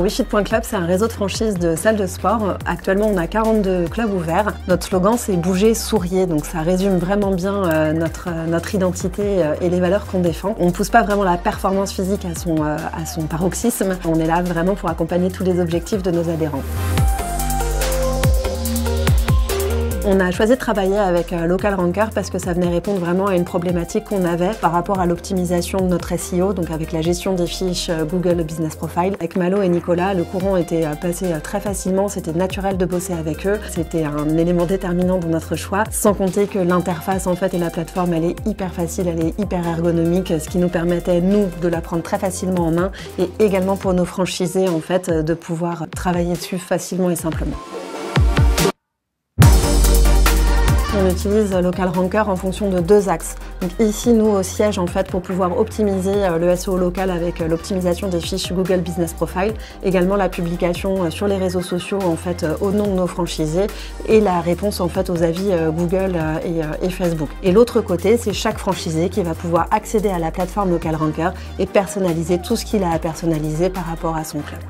WeFit.club, c'est un réseau de franchise de salles de sport. Actuellement, on a 42 clubs ouverts. Notre slogan, c'est bouger, souriez. Donc ça résume vraiment bien notre identité et les valeurs qu'on défend. On ne pousse pas vraiment la performance physique à son paroxysme. On est là vraiment pour accompagner tous les objectifs de nos adhérents. On a choisi de travailler avec Local Ranker parce que ça venait répondre vraiment à une problématique qu'on avait par rapport à l'optimisation de notre SEO, donc avec la gestion des fiches Google Business Profile. Avec Malo et Nicolas, le courant était passé très facilement, c'était naturel de bosser avec eux. C'était un élément déterminant dans notre choix, sans compter que l'interface en fait et la plateforme, elle est hyper facile, elle est hyper ergonomique, ce qui nous permettait, nous, de la prendre très facilement en main et également pour nos franchisés, en fait, de pouvoir travailler dessus facilement et simplement. On utilise Local Ranker en fonction de 2 axes. Donc ici, nous, au siège, en fait, pour pouvoir optimiser le SEO local avec l'optimisation des fiches Google Business Profile, également la publication sur les réseaux sociaux, en fait, au nom de nos franchisés, et la réponse, en fait, aux avis Google et Facebook. Et l'autre côté, c'est chaque franchisé qui va pouvoir accéder à la plateforme Local Ranker et personnaliser tout ce qu'il a à personnaliser par rapport à son club.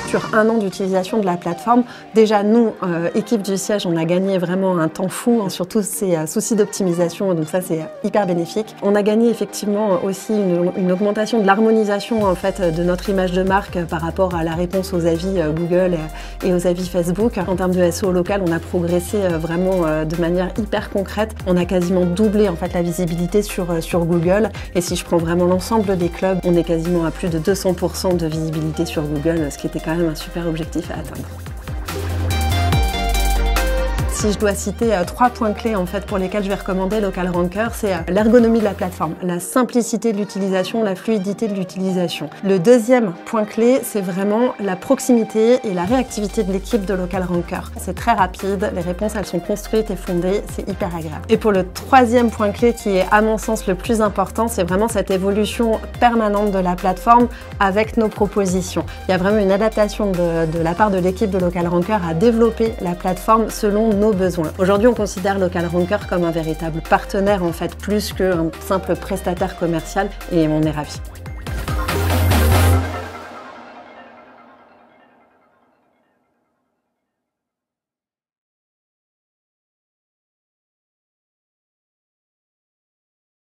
Sur 1 an d'utilisation de la plateforme, déjà nous, équipe du siège, on a gagné vraiment un temps fou sur tous ces soucis d'optimisation, donc ça c'est hyper bénéfique. On a gagné effectivement aussi une augmentation de l'harmonisation en fait de notre image de marque par rapport à la réponse aux avis Google et aux avis Facebook. En termes de SEO local, on a progressé vraiment de manière hyper concrète. On a quasiment doublé en fait la visibilité sur Google, et si je prends vraiment l'ensemble des clubs, on est quasiment à plus de 200% de visibilité sur Google, ce qui était quand même un super objectif à atteindre. Si je dois citer 3 points clés en fait pour lesquels je vais recommander Local Ranker, c'est l'ergonomie de la plateforme, la simplicité de l'utilisation, la fluidité de l'utilisation. Le deuxième point clé, c'est vraiment la proximité et la réactivité de l'équipe de Local Ranker. C'est très rapide, les réponses elles sont construites et fondées, c'est hyper agréable. Et pour le troisième point clé qui est à mon sens le plus important, c'est vraiment cette évolution permanente de la plateforme avec nos propositions. Il y a vraiment une adaptation de la part de l'équipe de Local Ranker à développer la plateforme selon nos besoins. Aujourd'hui, on considère Local Ranker comme un véritable partenaire en fait, plus qu'un simple prestataire commercial, et on est ravis.